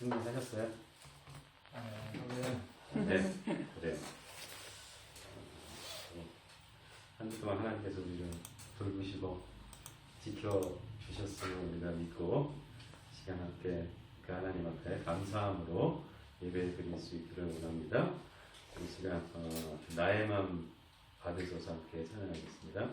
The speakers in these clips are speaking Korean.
승리하셨어요? 네. 그래요. 한 주 동안 하나님께서 우리를 돌보시고 지켜주셨음을 우리가 믿고 시간 함께 그 하나님 앞에 감사함으로 예배 드릴 수 있기를 원합니다. 이 시간 나의 맘 받으소서 함께 찬양하겠습니다.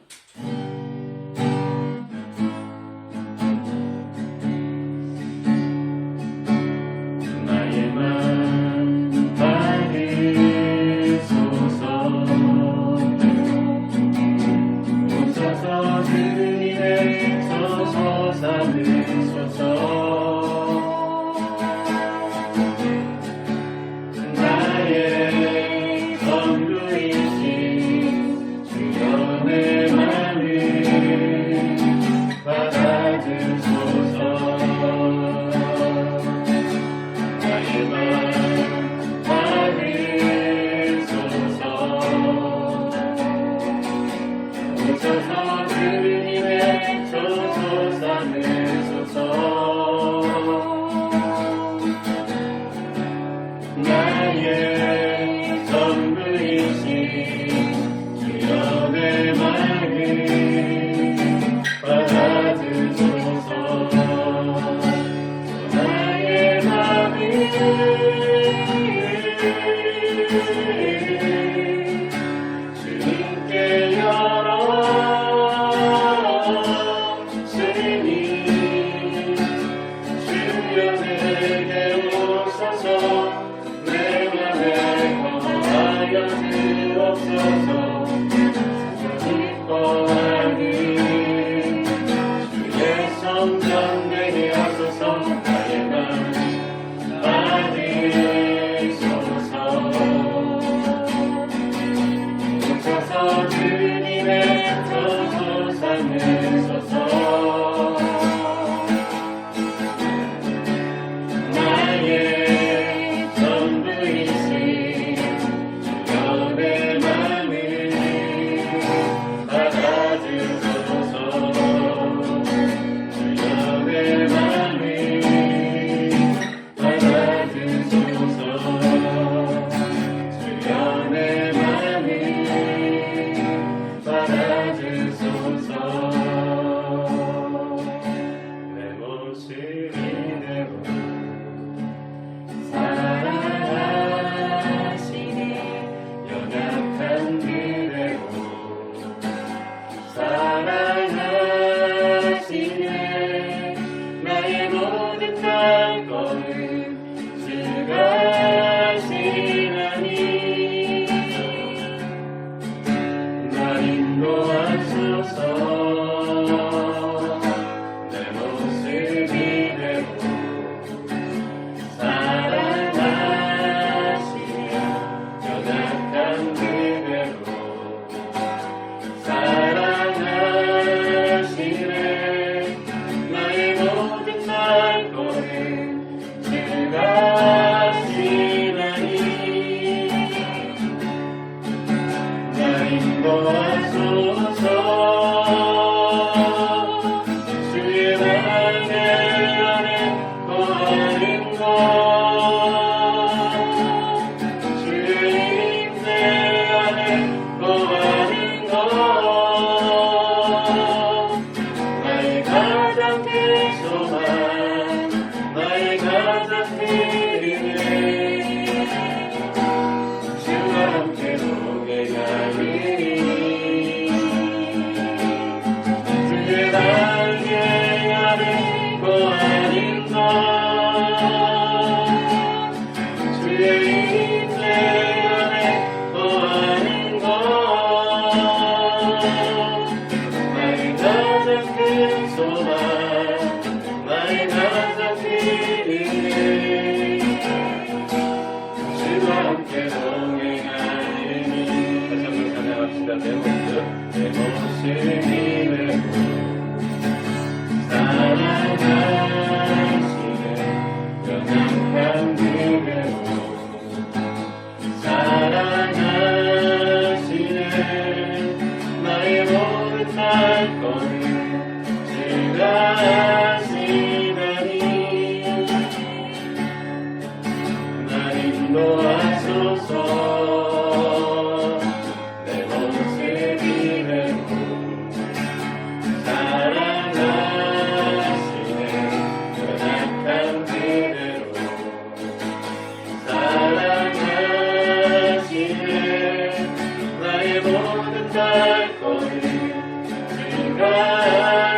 모든 발걸음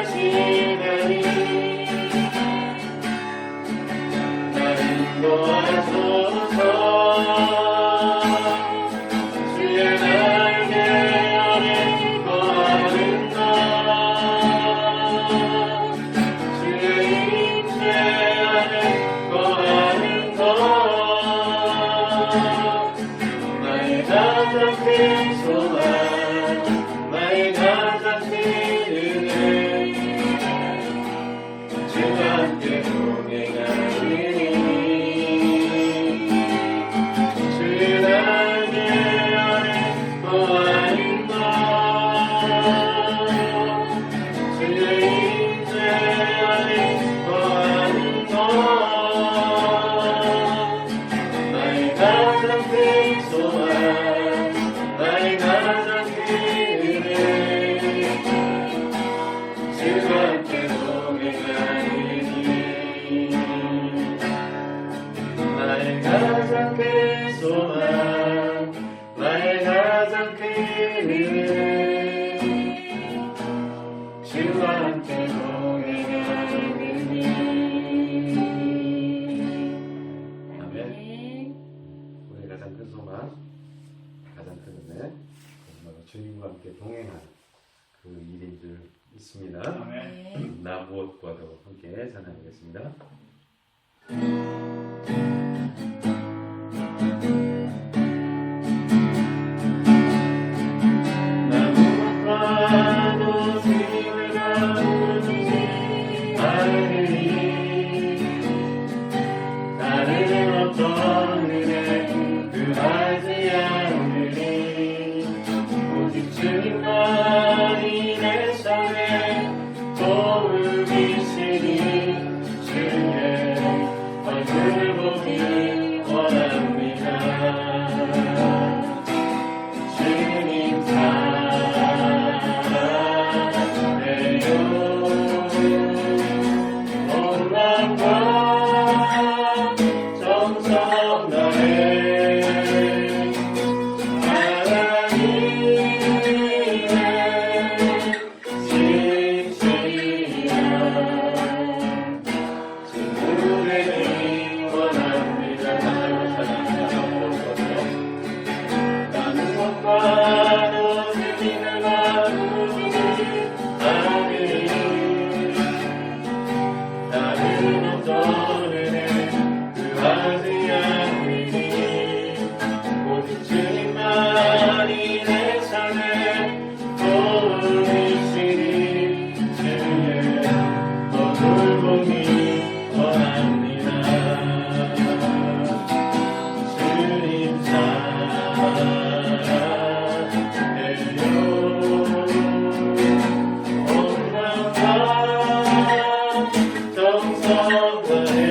증가하시나니 나를 도와소서 주의 날개 아래 거하는 나 주의 임재 안에 거하는 것 나의 가장 큰 소망 나의 가장 큰 은혜 주와 함께 동행하리니 주의 날개 아래 거하는 것 주의 임재 안에 거하는 것 나의 가장 큰 소망 나의 가장 큰 은혜 주와 함께 동행하리니 나의 가장 큰 소망 나의 가장 큰 은혜 주와 함께 동행하리니 아멘. 우리의 가장 큰 소망 가장 큰 은혜 정말 주님과 함께 동행하는 그 일인 줄 믿습니다. 아멘. 나 무엇과도 함께 찬양하겠습니다. 나 무엇과도 주님을 나누지 않으니 다른 어떤 은혜 구하지 않으니 오직 주님만이 내 삶의 도움이시니 주의 얼굴 보기 원합니다. 주님 사랑해요. 온 마음과 정성 다해 주님만이 내 삶의 도움이시니 주의 얼굴 보기 원합니다. 주님 사랑해요. 온 마음과 정성 다해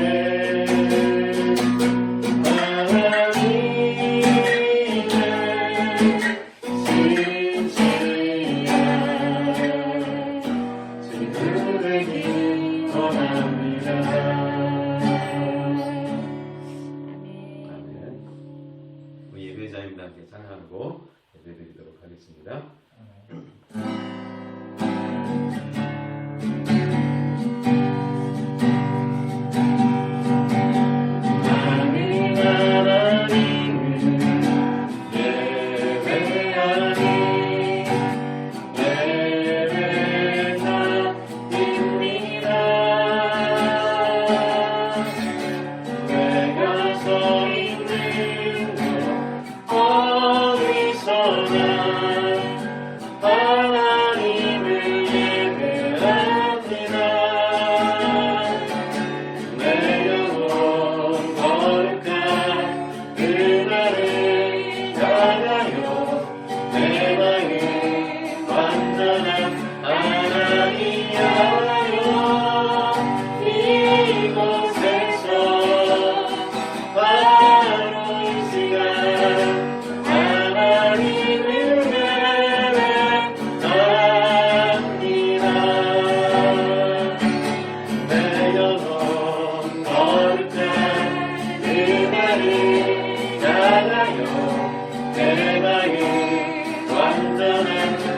우리 예배자님과 함께 찬양하고 예배드리도록 하겠습니다. 어디서나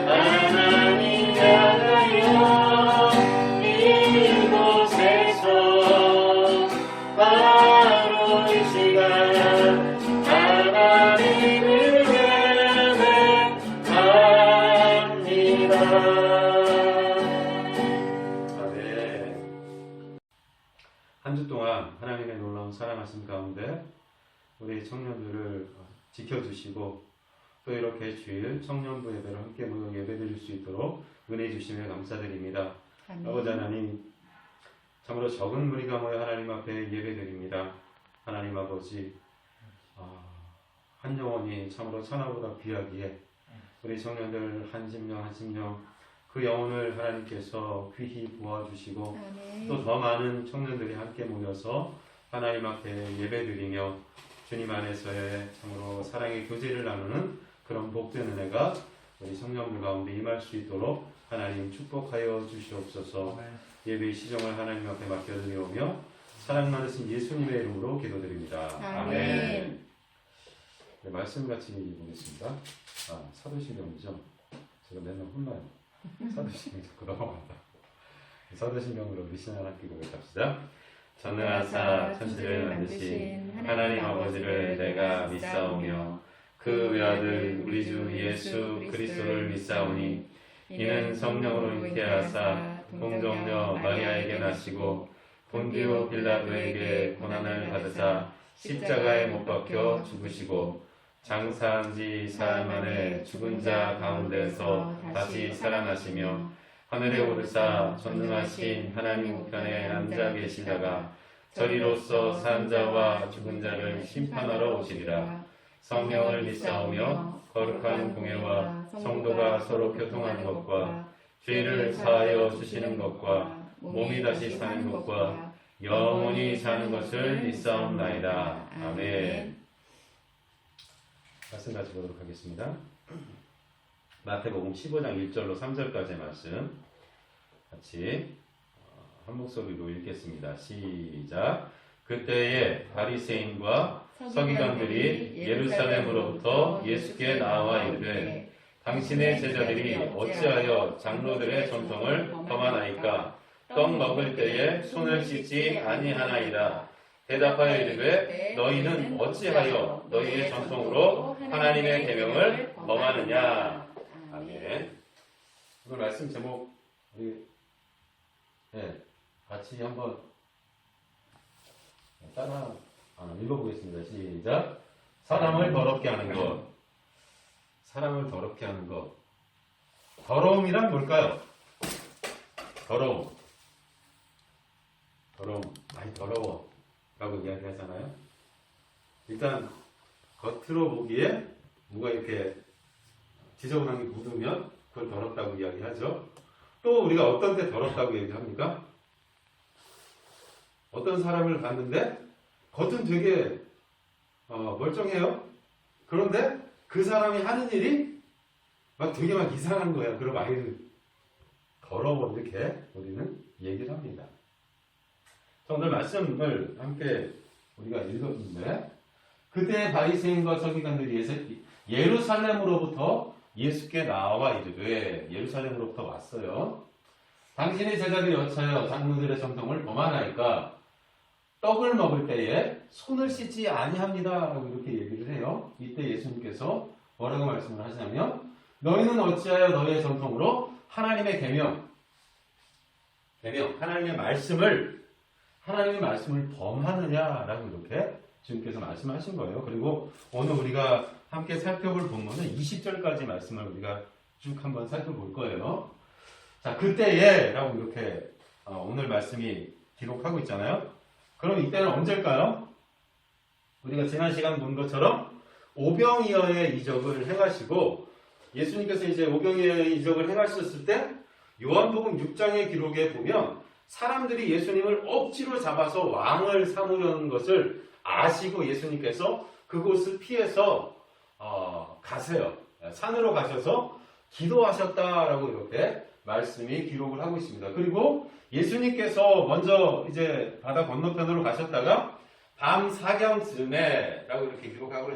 하나님 향하여 이곳에서 바로 이 시간 하나님을 예배합니다. 한 주 동안 하나님의 놀라운 사랑 말씀 가운데 우리 청년들을 지켜주시고 또 이렇게 주일 청년부 예배로 함께 모여 예배드릴 수 있도록 은혜 주심에 감사드립니다. 아버지 하나님, 참으로 적은 무리가 모여 하나님 앞에 예배드립니다. 하나님 아버지, 한 영혼이 참으로 천하보다 귀하기에 우리 청년들 한 심령 그 영혼을 하나님께서 귀히 보아주시고 또 더 많은 청년들이 함께 모여서 하나님 앞에 예배드리며 주님 안에서의 참으로 사랑의 교제를 나누는 그런 복된 은혜가 우리 청년들 가운데 임할 수 있도록 하나님 축복하여 주시옵소서. 예배의 시정을 하나님 앞에 맡겨드리오며 사랑 많으신 예수님의 이름으로 기도드립니다. 아멘. 네, 말씀 같이 보겠습니다. 사도신경이죠. 제가 맨날 혼나요. 사도신경 자꾸 넘어간다. 사도신경으로 우리 신앙 함께 고백합시다. 전능하사 천지를 만드신 하나님 아버지를 내가 믿사오며 그 외아들 우리 주 예수 그리스도를 믿사오니 이는 성령으로 잉태하사 동정녀 마리아에게 나시고 본디오 빌라도에게 고난을 받으사 십자가에 못 박혀 죽으시고 장사한 지 사흘 만에 죽은 자 가운데서 다시 살아나시며 하늘에 오르사 전능하신 하나님 우편에 앉아 계시다가 저리로서 산 자와 죽은 자를 심판하러 오시리라. 성령을 믿사오며 거룩한 공예와 성도가 서로 교통하는 것과 죄를 사하여 주시는 것과 몸이 다시 사는 것과 영원히 사는 것을 믿사옵나이다. 아멘. 말씀 같이 보도록 하겠습니다. 마태복음 15장 1절로 3절까지의 말씀 같이 한 목소리로 읽겠습니다. 시작. 그때에 바리새인과 서기관들이 예루살렘으로부터 예수께 나와 이르되 당신의 제자들이 어찌하여 장로들의 전통을 범하나이까? 떡 먹을 때에 손을 씻지 아니하나이다. 대답하여 이르되 너희는 어찌하여 너희의 전통으로 하나님의 계명을 범하느냐? 아멘. 오늘 말씀 제목 우리 같이 한번 따라 읽어보겠습니다. 시작. 사람을 더럽게 하는 것. 사람을 더럽게 하는 것. 더러움이란 뭘까요? 더러움. 많이 더러워 라고 이야기하잖아요. 일단 겉으로 보기에 뭐가 이렇게 지저분한 게 묻으면 그걸 더럽다고 이야기하죠. 또 우리가 어떤 때 더럽다고 얘기합니까? 어떤 사람을 봤는데 겉은 되게 멀쩡해요. 그런데 그 사람이 하는 일이 되게 이상한 거야. 그럼 아이를 더러워 이렇게 우리는 얘기를 합니다. 오늘 말씀을 함께 우리가 읽었는데 그때 바리새인과 서기관들이 예루살렘으로부터 예수께 나와 이르되 예루살렘으로부터 왔어요. 당신의 제자들이 어찌하여 장로들의 전통을 범하나이까? 떡을 먹을 때에 손을 씻지 아니합니다 라고 이렇게 얘기를 해요. 이때 예수님께서 뭐라고 말씀을 하시냐면 너희는 어찌하여 너희의 전통으로 하나님의 계명 하나님의 말씀을 범하느냐라고 이렇게 주님께서 말씀하신 거예요. 그리고 오늘 우리가 함께 살펴볼 본문은 20절까지 말씀을 우리가 쭉 한번 살펴볼 거예요. 자, 그때에 라고 이렇게 오늘 말씀이 기록하고 있잖아요. 그럼 이때는 언제일까요? 우리가 지난 시간 본 것처럼 오병이어의 이적을 행하시고 예수님께서 이제 오병이어의 이적을 행하셨을 때 요한복음 6장의 기록에 보면 사람들이 예수님을 억지로 잡아서 왕을 삼으려는 것을 아시고 예수님께서 그곳을 피해서 가세요. 산으로 가셔서 기도하셨다라고 이렇게 말씀이 기록을 하고 있습니다. 그리고 예수님께서 먼저 이제 바다 건너편으로 가셨다가 밤 사경쯤에라고 이렇게 기록하고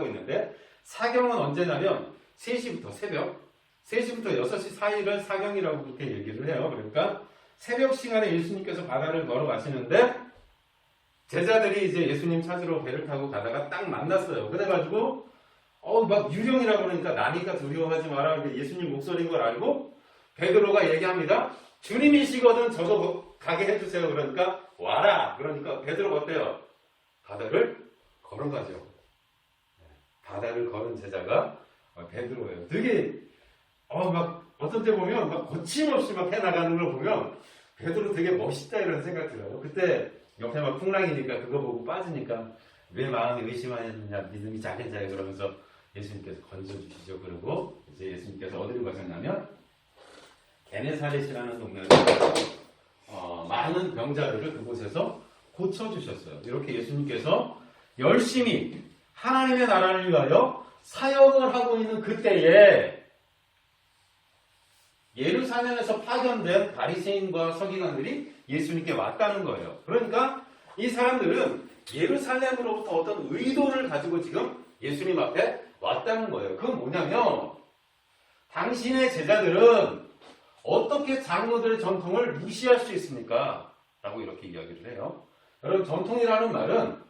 있는데 사경은 언제냐면 3시부터 새벽 3시부터 6시 사이를 사경이라고 그렇게 얘기를 해요. 그러니까 새벽 시간에 예수님께서 바다를 걸어가시는데 제자들이 이제 예수님 찾으러 배를 타고 가다가 딱 만났어요. 그래가지고 막 유령이라고 그러니까 나니까 두려워하지 마라. 예수님 목소리인 걸 알고 베드로가 얘기합니다. 주님이시거든 저거 가게 해주세요. 그러니까 와라. 그러니까 베드로가 어때요? 바다를 걸어가죠. 바다를 걸은 제자가 베드로예요. 되게 막 어떤 때 보면 막 거침없이 막 해나가는 걸 보면 베드로 되게 멋있다 이런 생각 들어요. 그때 옆에 막 풍랑이니까 그거 보고 빠지니까 왜 마음이 의심하느냐 믿음이 작은 자여 그러면서 예수님께서 건져주시죠. 그러고 이제 예수님께서 어디로 가셨냐면 게네사렛이라는 동네에서 많은 병자들을 그곳에서 고쳐주셨어요. 이렇게 예수님께서 열심히 하나님의 나라를 위하여 사역을 하고 있는 그때에 예루살렘에서 파견된 바리새인과 서기관들이 예수님께 왔다는 거예요. 그러니까 이 사람들은 예루살렘으로부터 어떤 의도를 가지고 지금 예수님 앞에 왔다는 거예요. 그건 뭐냐면 당신의 제자들은 어떻게 장로들의 전통을 무시할 수 있습니까? 라고 이렇게 이야기를 해요. 여러분 전통이라는 말은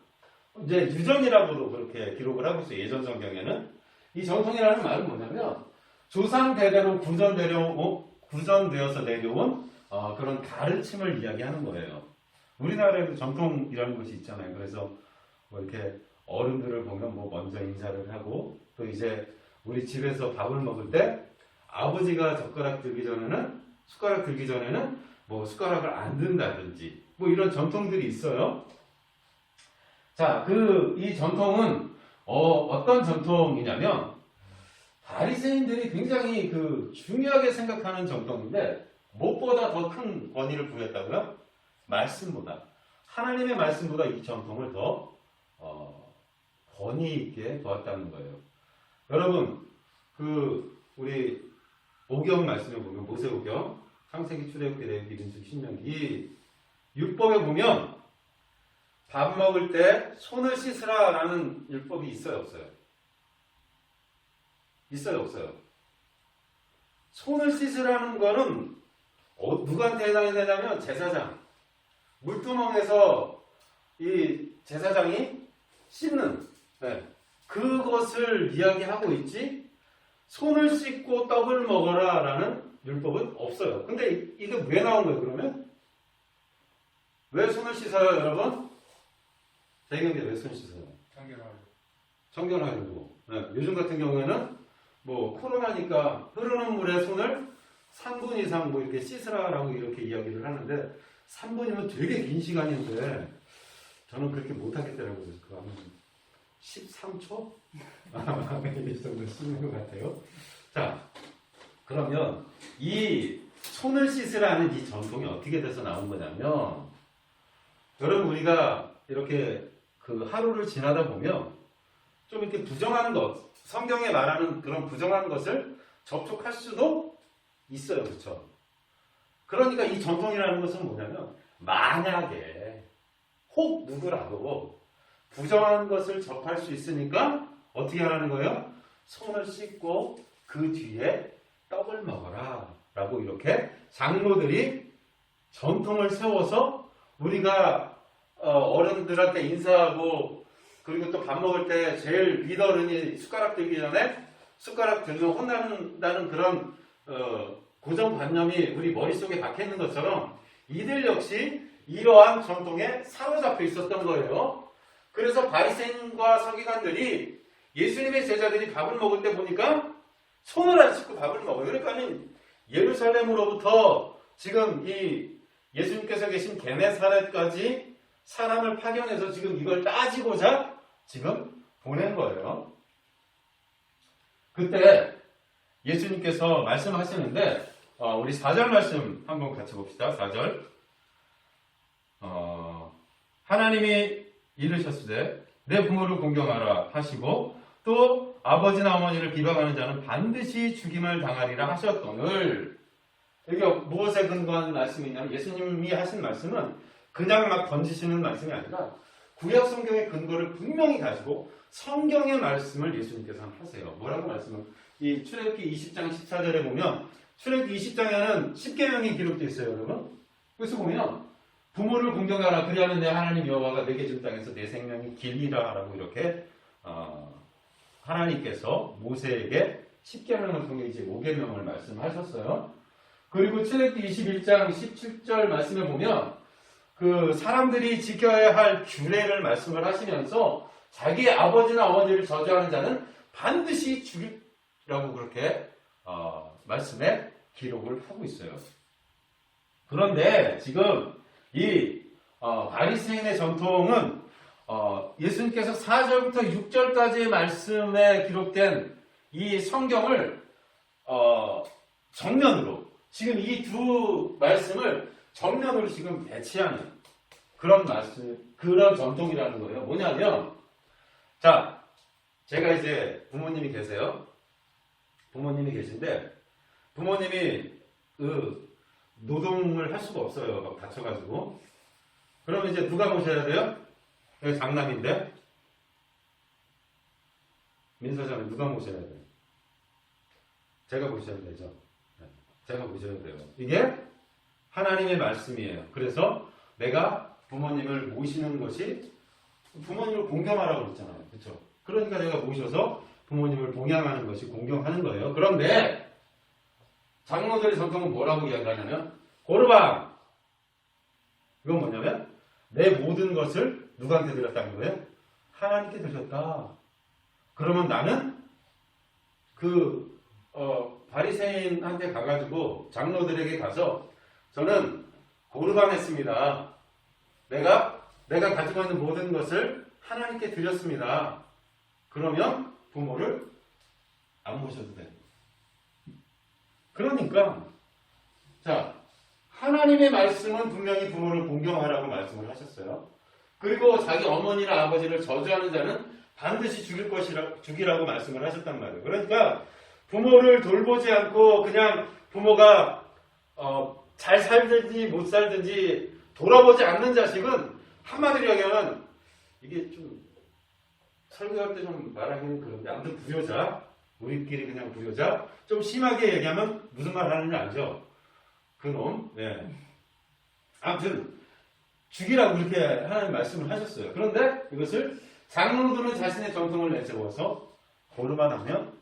이제 유전이라고도 그렇게 기록을 하고 있어요. 예전 성경에는. 이 전통이라는 말은 뭐냐면 조상 대대로 구전되어서 내려온 그런 가르침을 이야기하는 거예요. 우리나라에도 전통이라는 것이 있잖아요. 그래서 뭐 이렇게 어른들을 보면 뭐 먼저 인사를 하고 또 이제 우리 집에서 밥을 먹을 때 아버지가 숟가락 들기 전에는 뭐 숟가락을 안 든다든지 뭐 이런 전통들이 있어요. 자, 이 전통은 어떤 전통이냐면 바리새인들이 굉장히 중요하게 생각하는 전통인데 무엇보다 더 큰 권위를 부여했다고요? 말씀보다 하나님의 말씀보다 이 전통을 더 권위 있게 보았다는 거예요. 여러분 우리 오경 말씀에 보면 모세오경 창세기, 출애굽기, 레위기, 민수기, 신명기 이 율법에 보면 밥 먹을 때 손을 씻으라라는 율법이 있어요, 없어요? 있어요, 없어요? 손을 씻으라는 거는 누구한테 해당이 되냐면 제사장. 물두멍에서 이 제사장이 씻는 그것을 이야기하고 있지 손을 씻고 떡을 먹어라 라는 율법은 없어요. 근데 이게 왜 나온 거예요, 그러면? 왜 손을 씻어요, 여러분? 대경계 왜 손 씻어요? 청결하려고. 요즘 같은 경우에는 뭐 코로나니까 흐르는 물에 손을 3분 이상 뭐 이렇게 씻으라라고 이렇게 이야기를 하는데 3분이면 되게 긴 시간인데 저는 그렇게 못하겠더라고요. 그거 하면 13초? 이 정도 씻는 것 같아요. 자, 그러면 이 손을 씻으라는 이 전통이 어떻게 돼서 나온 거냐면 여러분 우리가 이렇게 하루를 지나다 보면 좀 이렇게 부정한 것, 성경에 말하는 그런 부정한 것을 접촉할 수도 있어요. 그렇죠? 그러니까 이 전통이라는 것은 뭐냐면 만약에 혹 누구라도 부정한 것을 접할 수 있으니까 어떻게 하라는 거예요? 손을 씻고 그 뒤에 떡을 먹어라 라고 이렇게 장로들이 전통을 세워서 우리가 어른들한테 인사하고 그리고 또 밥 먹을 때 제일 리더른이 숟가락 들기 전에 숟가락 들면 혼난다는 그런 고정관념이 우리 머릿속에 박혀있는 것처럼 이들 역시 이러한 전통에 사로잡혀 있었던 거예요. 그래서 바리새인과 서기관들이 예수님의 제자들이 밥을 먹을 때 보니까 손을 안 씻고 밥을 먹어요. 그러니까 예루살렘으로부터 지금 이 예수님께서 계신 게네사렛까지 사람을 파견해서 지금 이걸 따지고자 지금 보낸 거예요. 그때 예수님께서 말씀하시는데 우리 4절 말씀 한번 같이 봅시다. 4절 하나님이 이르셨으되 내 부모를 공경하라 하시고 또 아버지나 어머니를 비방하는 자는 반드시 죽임을 당하리라 하셨거늘. 이게 무엇에 근거한 말씀이냐면 예수님이 하신 말씀은 그냥 막 던지시는 말씀이 아니라 구약 성경의 근거를 분명히 가지고 성경의 말씀을 예수님께서 하세요. 뭐라고 말씀을 이 출애굽기 20장 14절에 보면 출애굽기 20장에는 10계명이 기록되어 있어요, 여러분. 그래서 보면 부모를 공경하라 그리하면 내 하나님 여호와가 내게 준 땅에서 내 생명이 길리라라고 이렇게 하나님께서 모세에게 10계명을 통해 이제 5계명을 말씀하셨어요. 그리고 출애굽기 21장 17절 말씀에 보면 그 사람들이 지켜야 할 규례를 말씀을 하시면서 자기 아버지나 어머니를 저주하는 자는 반드시 죽이라고 그렇게 말씀에 기록을 하고 있어요. 그런데 지금 이 바리새인의 전통은 예수님께서 4절부터 6절까지의 말씀에 기록된 이 성경을 정면으로 지금 이 두 말씀을 정면으로 지금 배치하는 그런 말씀, 그런 전통이라는 거예요. 뭐냐면, 자, 제가 이제 부모님이 계세요. 부모님이 계신데, 부모님이 노동을 할 수가 없어요. 막 다쳐가지고. 그러면 이제 누가 모셔야 돼요? 장남인데? 민서장은 누가 모셔야 돼요? 제가 모셔야 되죠. 제가 모셔야 돼요. 이게 하나님의 말씀이에요. 그래서 내가 부모님을 모시는 것이 부모님을 공경하라고 그랬잖아요. 그렇죠? 그러니까 내가 모셔서 부모님을 봉양하는 것이 공경하는 거예요. 그런데 장로들의 전통은 뭐라고 이야기하냐면 고르방! 이건 뭐냐면 내 모든 것을 누구한테 드렸다는 거예요? 하나님께 드렸다. 그러면 나는 바리새인한테 가가지고 장로들에게 가서 저는 고르방했습니다. 내가 가지고 있는 모든 것을 하나님께 드렸습니다. 그러면 부모를 안 모셔도 돼요. 그러니까 자, 하나님의 말씀은 분명히 부모를 공경하라고 말씀을 하셨어요. 그리고 자기 어머니나 아버지를 저주하는 자는 반드시 죽이라고 말씀을 하셨단 말이에요. 그러니까 부모를 돌보지 않고 그냥 부모가 잘 살든지 못 살든지 돌아보지 않는 자식은 한마디로 얘기하면 이게 좀 설교할 때 좀 말하기는 그런데 아무튼 불효자, 우리끼리 그냥 불효자, 좀 심하게 얘기하면 무슨 말 하는지 알죠? 그놈. 네. 아무튼 죽이라고 그렇게 하나님 말씀을 하셨어요. 그런데 이것을 장로들은 자신의 전통을 내세워서 고르만 하면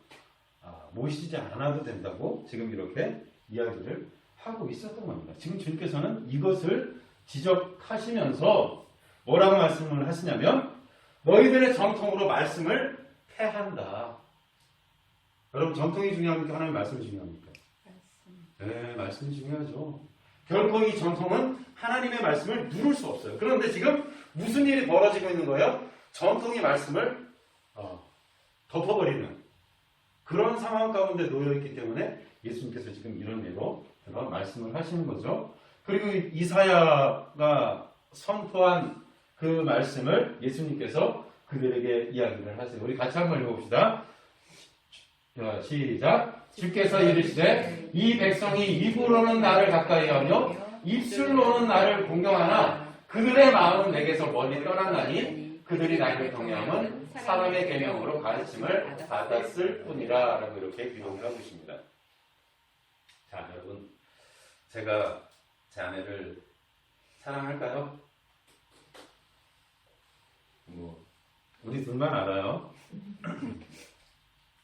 모시지 않아도 된다고 지금 이렇게 이야기를 하고 있었던 겁니다. 지금 주님께서는 이것을 지적하시면서 뭐라고 말씀을 하시냐면 너희들의 전통으로 말씀을 폐한다. 여러분 전통이 중요합니까? 하나님 말씀이 중요합니까? 네, 말씀이 중요하죠. 결코 이 전통은 하나님의 말씀을 누를 수 없어요. 그런데 지금 무슨 일이 벌어지고 있는 거예요? 전통의 말씀을 덮어버리는 그런 상황 가운데 놓여있기 때문에 예수님께서 지금 이런 예로 말씀을 하시는 거죠. 그리고 이사야가 선포한 그 말씀을 예수님께서 그들에게 이야기를 하세요. 우리 같이 한번 읽어봅시다. 시작. 주께서 이르시되 이 백성이 입으로는 나를 가까이 하며 입술로는 나를 공경하나 그들의 마음은 내게서 멀리 떠났나니 그들이 나를 경외함은 사람의 계명으로 가르침을 받았을 뿐이라 라고 이렇게 기록을 하고 있습니다. 자, 여러분 제가 제 아내를 사랑할까요? 우리 둘만 알아요.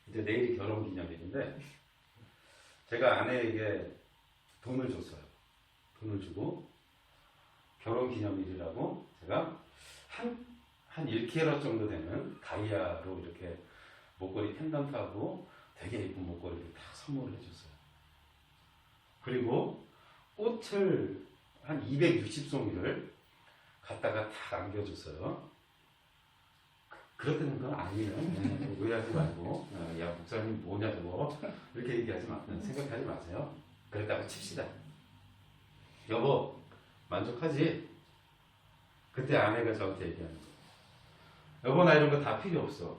이제 내일이 결혼기념일인데 제가 아내에게 돈을 줬어요. 돈을 주고 결혼기념일이라고 제가 한 1캐럿 정도 되는 다이아로 이렇게 목걸이 펜던트하고 되게 예쁜 목걸이를 다 선물을 해줬어요. 그리고 꽃을 한 260송이를 갖다가 다 남겨줬어요. 그렇다는 건 아니에요. 오해하지 말고 야 목사님 뭐냐 저거 이렇게 얘기하지 생각하지 마세요. 그랬다고 칩시다. 여보 만족하지? 그때 아내가 저한테 얘기하는 거예요. 여보 나 이런 거 다 필요 없어.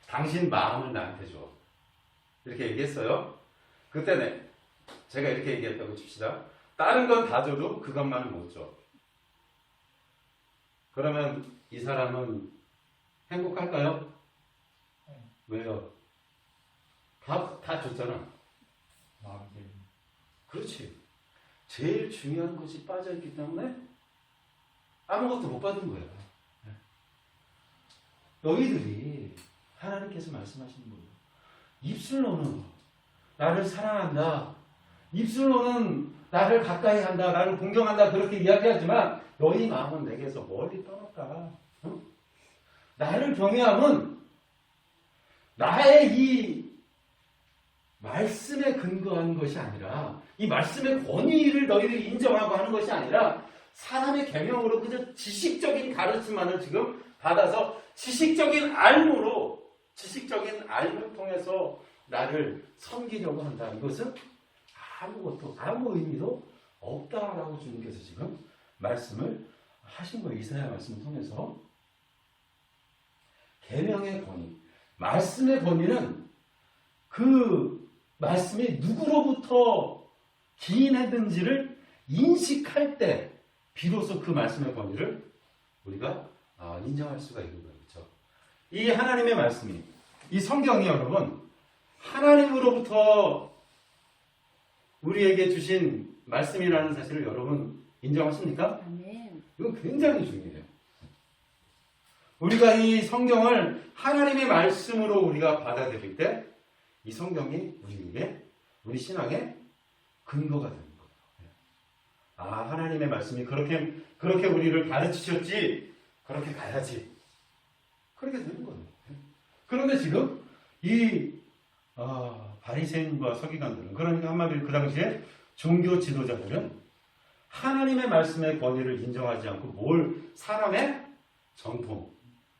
당신 마음을 나한테 줘. 이렇게 얘기했어요. 그때 제가 이렇게 얘기했다고 칩시다. 다른 건 다 줘도 그것만은 못 줘. 그러면 이 사람은 행복할까요? 왜요? 다 줬잖아. 그렇지. 제일 중요한 것이 빠져있기 때문에 아무것도 못 받은 거야. 너희들이 하나님께서 말씀하시는 거예요. 입술로는 나를 사랑한다. 입술로는 나를 가까이 한다. 나를 공경한다. 그렇게 이야기하지만 너희 마음은 내게서 멀리 떠났다. 응? 나를 경외함은 나의 이 말씀에 근거한 것이 아니라 이 말씀의 권위를 너희들이 인정하고 하는 것이 아니라 사람의 계명으로 그저 지식적인 가르침만을 지금 받아서 지식적인 알무를 통해서 나를 섬기려고 한다. 이것은 아무것도 아무 의미도 없다라고 주님께서 지금 말씀을 하신 거예요. 이사야 말씀을 통해서. 계명의 권위, 말씀의 권위는 그 말씀이 누구로부터 기인했는지를 인식할 때 비로소 그 말씀의 권위를 우리가 인정할 수가 있는 거예요. 그렇죠? 이 하나님의 말씀이, 이 성경이 여러분 하나님으로부터 우리에게 주신 말씀이라는 사실을 여러분 인정하십니까? 아멘. 이건 굉장히 중요해요. 우리가 이 성경을 하나님의 말씀으로 우리가 받아들일 때 이 성경이 우리에게, 우리 신앙의 근거가 되는 거예요. 하나님의 말씀이 그렇게 우리를 가르치셨지, 그렇게 가야지. 그렇게 되는 거예요. 그런데 지금 이 바리새인과 서기관들은, 그러니까 한마디로 그 당시에 종교 지도자들은 하나님의 말씀의 권위를 인정하지 않고 사람의 전통,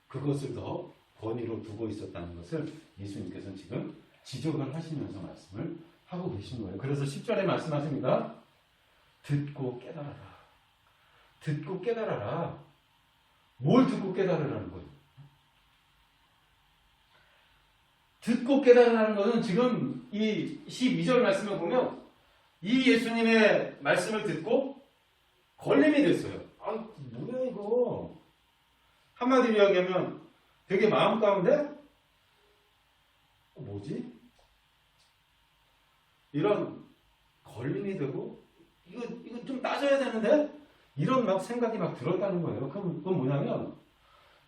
그것을 더 권위로 두고 있었다는 것을 예수님께서는 지금 지적을 하시면서 말씀을 하고 계신 거예요. 그래서 10절에 말씀하십니다. 듣고 깨달아라. 듣고 깨달아라. 뭘 듣고 깨달으라는 거예요? 듣고 깨달으라는 것은 지금 이 12절 말씀을 보면 이 예수님의 말씀을 듣고 걸림이 됐어요. 뭐야 이거. 한마디로 이야기하면 되게 마음 가운데 뭐지? 이런 걸림이 되고 이거 좀 따져야 되는데 이런 막 생각이 막 들었다는 거예요. 그건 뭐냐면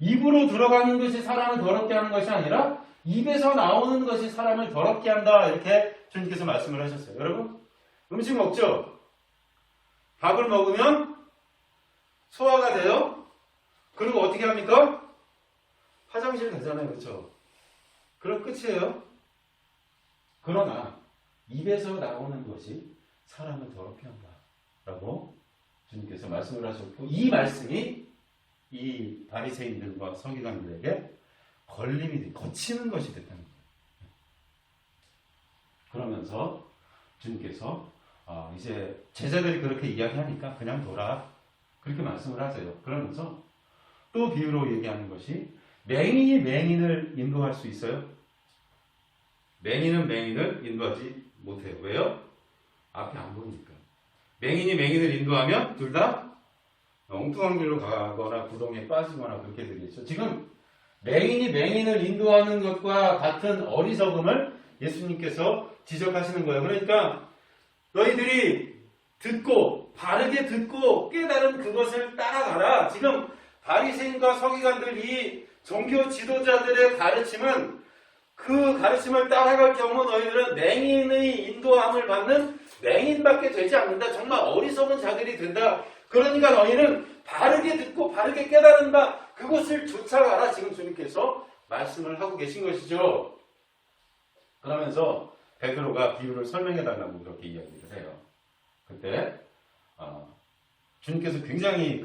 입으로 들어가는 것이 사람을 더럽게 하는 것이 아니라 입에서 나오는 것이 사람을 더럽게 한다. 이렇게 주님께서 말씀을 하셨어요. 여러분 음식 먹죠? 밥을 먹으면 소화가 돼요. 그리고 어떻게 합니까? 화장실 가잖아요. 그렇죠? 그럼 끝이에요. 그러나 입에서 나오는 것이 사람을 더럽게 한다. 라고 주님께서 말씀을 하셨고 이 말씀이 이 바리새인들과 서기관들에게 걸림이 거치는 것이 됐다는 거예요. 그러면서 주님께서 이제 제자들이 그렇게 이야기하니까 그냥 둬라. 그렇게 말씀을 하세요. 그러면서 또 비유로 얘기하는 것이 맹인이 맹인을 인도할 수 있어요? 맹인은 맹인을 인도하지 못해요. 왜요? 앞이 안 보이니까. 맹인이 맹인을 인도하면 둘 다 엉뚱한 길로 가거나 구덩이에 빠지거나 그렇게 되겠죠. 지금 맹인이 맹인을 인도하는 것과 같은 어리석음을 예수님께서 지적하시는 거예요. 그러니까 너희들이 바르게 듣고 깨달은 그것을 따라가라. 지금 바리새인과 서기관들 이 종교 지도자들의 가르침은 그 가르침을 따라갈 경우 너희들은 맹인의 인도함을 받는 맹인밖에 되지 않는다. 정말 어리석은 자들이 된다. 그러니까 너희는 바르게 듣고 바르게 깨달은다. 그것을 쫓아가라. 지금 주님께서 말씀을 하고 계신 것이죠. 그러면서 베드로가 비유를 설명해 달라고 그렇게 이야기를 해요. 그때 주님께서 굉장히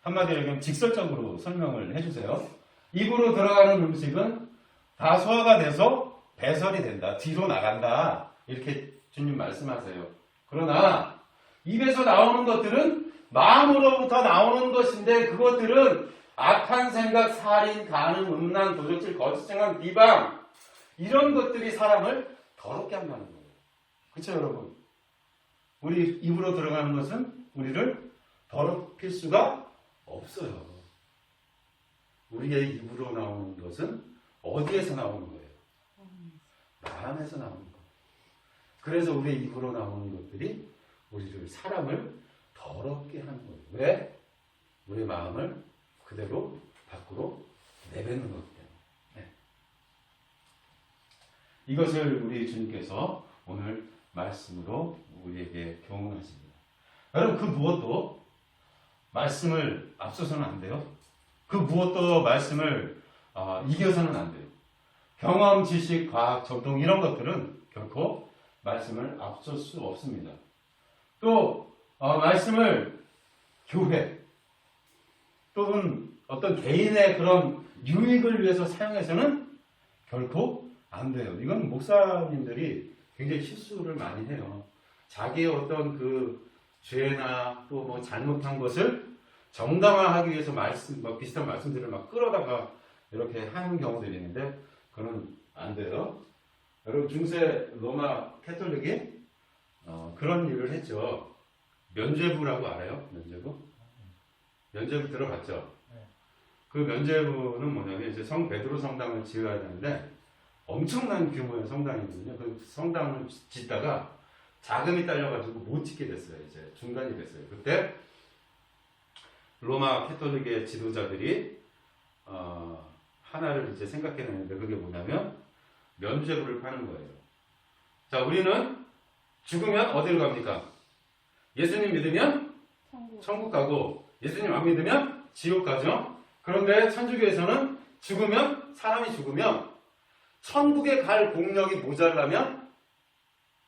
한마디로 얘기하면 직설적으로 설명을 해주세요. 입으로 들어가는 음식은 다 소화가 돼서 배설이 된다. 뒤로 나간다. 이렇게 주님 말씀하세요. 그러나 입에서 나오는 것들은 마음으로부터 나오는 것인데 그것들은 악한 생각, 살인, 간음, 음란, 도적질, 거짓증언, 비방 이런 것들이 사람을 더럽게 한다는 거예요. 그렇죠 여러분? 우리 입으로 들어가는 것은 우리를 더럽힐 수가 없어요. 우리의 입으로 나오는 것은 어디에서 나오는 거예요? 마음에서 나오는 거. 그래서 우리의 입으로 나오는 것들이 우리를 사람을 더럽게 하는 거예요. 왜? 우리의 마음을 그대로 밖으로 내뱉는 거기 때문에. 네. 이것을 우리 주님께서 오늘 말씀으로 우리에게 교훈하십니다. 여러분, 그 무엇도 말씀을 앞서서는 안 돼요. 그 무엇도 말씀을 이겨서는 안 돼요. 경험, 지식, 과학, 전통 이런 것들은 결코 말씀을 앞설 수 없습니다. 또 말씀을 교회 또는 어떤 개인의 그런 유익을 위해서 사용해서는 결코 안 돼요. 이건 목사님들이 굉장히 실수를 많이 해요. 자기의 어떤 그 죄나 또 뭐 잘못한 것을 정당화하기 위해서 비슷한 말씀들을 막 끌어다가 이렇게 하는 경우들이 있는데 그건 안 돼요. 여러분, 중세 로마 캐톨릭이 그런 일을 했죠. 면죄부라고 알아요? 면죄부 들어봤죠? 그 면죄부는 뭐냐면 이제 성 베드로 성당을 지어야 되는데 엄청난 규모의 성당이거든요. 그 성당을 짓다가 자금이 딸려가지고 못 짓게 됐어요. 이제 중단이 됐어요. 그때 로마 캐톨릭의 지도자들이 하나를 이제 생각해냈는데 그게 뭐냐면 면죄부를 파는 거예요. 자, 우리는 죽으면 어디로 갑니까? 예수님 믿으면 천국 가고 예수님 안 믿으면 지옥 가죠. 그런데 천주교에서는 사람이 죽으면 천국에 갈 공력이 모자라면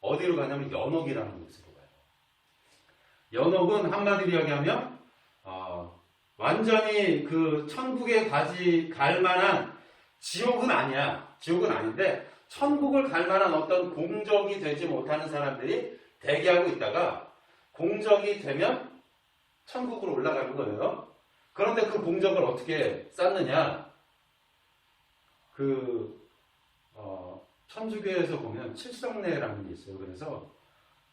어디로 가냐면 연옥이라는 곳으로 가요. 연옥은 한마디로 이야기하면 완전히 그 천국에 갈 만한 지옥은 아니야. 지옥은 아닌데 천국을 갈 만한 어떤 공적이 되지 못하는 사람들이 대기하고 있다가 공적이 되면 천국으로 올라가는 거예요. 그런데 그 공적을 어떻게 쌓느냐? 천주교에서 보면 칠성례라는 게 있어요. 그래서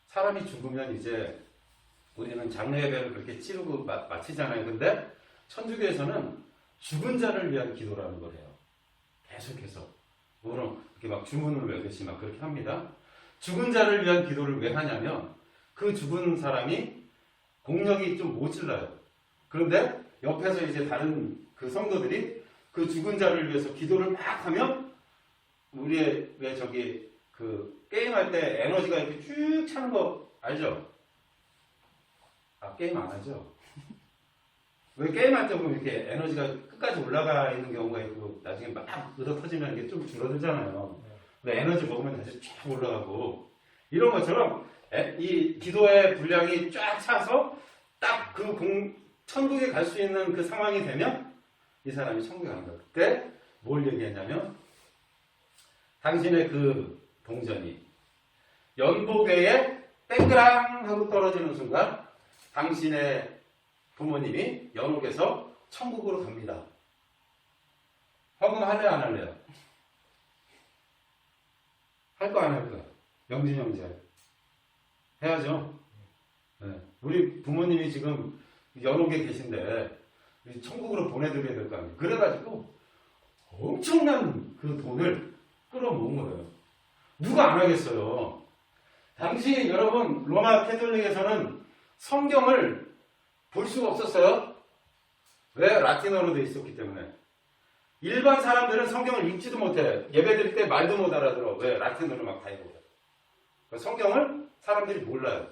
사람이 죽으면 이제 우리는 장례 예배를 그렇게 치르고 마치잖아요. 근데 천주교에서는 죽은 자를 위한 기도라는 걸 해요. 계속해서. 물론 이렇게 막 주문을 외우듯이 막 그렇게 합니다. 죽은 자를 위한 기도를 왜 하냐면 그 죽은 사람이 공력이 좀 모질라요. 그런데 옆에서 이제 다른 그 성도들이 그 죽은 자를 위해서 기도를 막 하면 우리의 왜 저기 그 게임할 때 에너지가 이렇게 쭉 차는 거 알죠? 게임 안 하죠? 왜 게임할 때 보면 이렇게 에너지가 끝까지 올라가 있는 경우가 있고 나중에 막 얻어 터지면 이게 좀 줄어들잖아요. 근데 에너지 먹으면 다시 쫙 올라가고 이런 것처럼 이 기도의 분량이 쫙 차서 딱 그 천국에 갈 수 있는 그 상황이 되면 이 사람이 천국에 가는 거예요. 그때 뭘 얘기했냐면 당신의 그 동전이 연복외에 땡그랑 하고 떨어지는 순간 당신의 부모님이 연옥에서 천국으로 갑니다. 헌금 할래요, 안 할래요? 할 거 안 할 거야? 영진 형제 해야죠. 네. 우리 부모님이 지금 연옥에 계신데 천국으로 보내드려야 될 거 아니에요. 그래가지고 엄청난 그 돈을 끌어모은 거예요. 누가 안 하겠어요. 당시 여러분 로마 캐톨릭에서는 성경을 볼 수가 없었어요. 왜? 라틴어로 되어 있었기 때문에. 일반 사람들은 성경을 읽지도 못해. 예배 드릴 때 말도 못 알아들어. 왜? 라틴어로 막 다 읽어요. 성경을 사람들이 몰라요.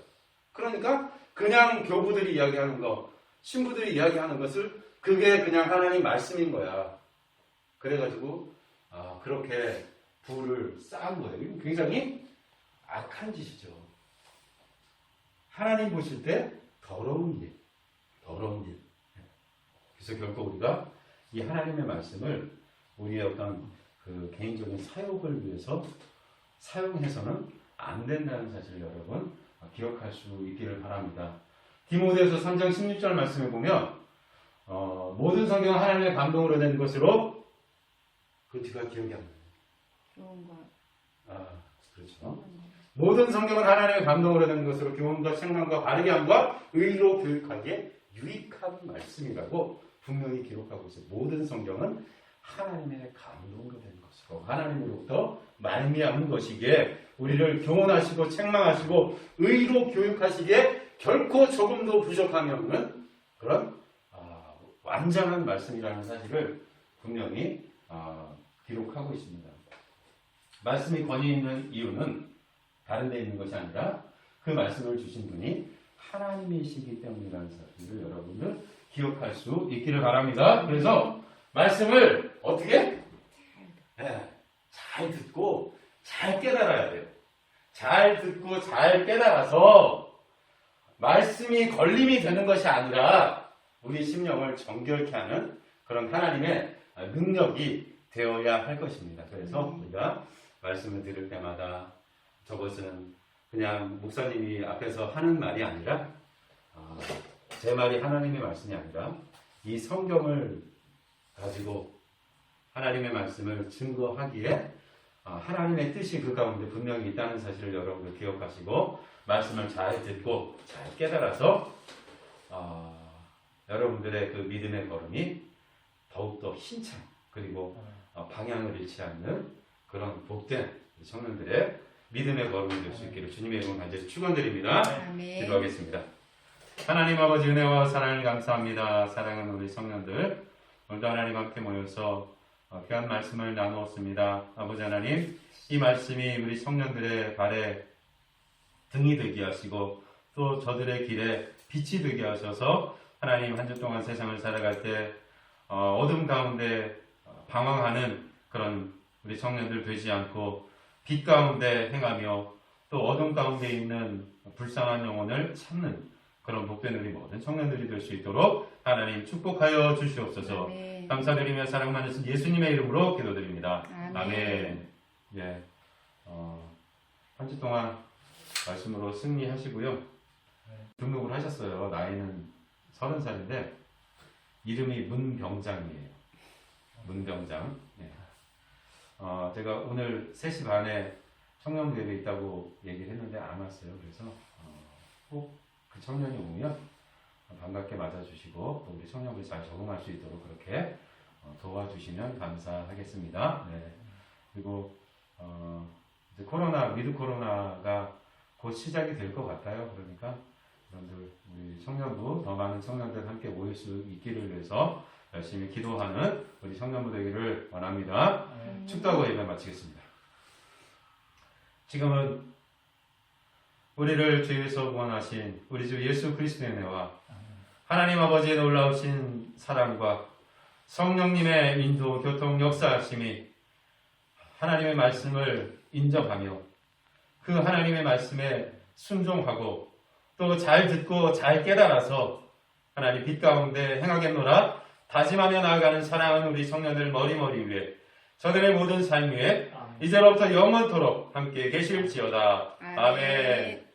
그러니까 그냥 교부들이 이야기하는 거, 신부들이 이야기하는 것을 그게 그냥 하나님 말씀인 거야. 그래가지고 그렇게 부를 쌓은 거예요. 이건 굉장히 악한 짓이죠. 하나님 보실 때 더러운 일. 그래서 결국 우리가 이 하나님의 말씀을 우리의 어떤 그 개인적인 사욕을 위해서 사용해서는 안 된다는 사실을 여러분 기억할 수 있기를 바랍니다. 디모데후서 3장 16절 말씀에 보면 모든 성경은 하나님의 감동으로 된 것으로 그 뒤가 기억이 안 나요. 교훈과 그렇죠. 모든 성경은 하나님의 감동으로 된 것으로 교훈과 책망과 바르게 함과 의로 교육하기에 유익한 말씀이라고 분명히 기록하고 있어요. 모든 성경은 하나님의 감동으로 된 것으로 하나님으로부터 말미암은 것이기에 우리를 교훈하시고 책망하시고 의로 교육하시기에 결코 조금도 부족함이 없는 그런 완전한 말씀이라는 사실을 분명히 기록하고 있습니다. 말씀이 권위 있는 이유는 다른 데 있는 것이 아니라 그 말씀을 주신 분이 하나님이시기 때문이라는 사실을 여러분들 기억할 수 있기를 바랍니다. 그래서 말씀을 어떻게? 잘 듣고 잘 깨달아야 돼요. 잘 듣고 잘 깨달아서 말씀이 걸림이 되는 것이 아니라 우리 심령을 정결케 하는 그런 하나님의 능력이 되어야 할 것입니다. 그래서 우리가 말씀을 들을 때마다 저것은 그냥 목사님이 앞에서 하는 말이 아니라 제 말이 하나님의 말씀이 아니라 이 성경을 가지고 하나님의 말씀을 증거하기에 하나님의 뜻이 그 가운데 분명히 있다는 사실을 여러분들 기억하시고 말씀을 잘 듣고 잘 깨달아서 여러분들의 그 믿음의 걸음이 더욱더 힘찬 그리고 방향을 잃지 않는 그런 복된 청년들의 믿음의 걸음이 될 수 있기를 주님의 이름으로 간절히 축원드립니다. 기도하겠습니다. 하나님 아버지 은혜와 사랑을 감사합니다. 사랑하는 우리 청년들 오늘도 하나님 함께 모여서 귀한 말씀을 나누었습니다. 아버지 하나님 이 말씀이 우리 청년들의 발에 등이 되게 하시고 또 저들의 길에 빛이 되게 하셔서 하나님 한 주 동안 세상을 살아갈 때 어둠 가운데 방황하는 그런 우리 청년들 되지 않고 빛 가운데 행하며 또 어둠 가운데 있는 불쌍한 영혼을 찾는 그런 복된 우리 모든 청년들이 될 수 있도록 하나님 축복하여 주시옵소서. 아멘. 감사드리며 사랑 많으신 예수님의 이름으로 기도드립니다. 아멘. 아멘. 예, 한 주 동안 말씀으로 승리하시고요. 등록을 하셨어요. 나이는 30살인데 이름이 문병장이에요. 문병장. 예. 제가 오늘 3시 반에 청년부회에 있다고 얘기를 했는데 안 왔어요. 그래서 꼭 그 청년이 오면 반갑게 맞아주시고 또 우리 청년들이 잘 적응할 수 있도록 그렇게 도와주시면 감사하겠습니다. 네. 그리고 이제 위드 코로나가 곧 시작이 될 것 같아요. 그러니까 여러분들 우리 청년부 더 많은 청년들 함께 모일 수 있기를 위해서 열심히 기도하는 우리 청년부 되기를 원합니다. 축도하고 예배 마치겠습니다. 지금은 우리를 죄에서 구원하신 우리 주 예수 그리스도의 은혜와 하나님 아버지의 놀라우신 사랑과 성령님의 인도, 교통, 역사하심이 하나님의 말씀을 인정하며 그 하나님의 말씀에 순종하고 또 잘 듣고 잘 깨달아서 하나님 빛 가운데 행하겠노라 다짐하며 나아가는 사랑하는 우리 청년들 머리머리 위에 저들의 모든 삶 위에 이제로부터 영원토록 함께 계실지어다. 아멘.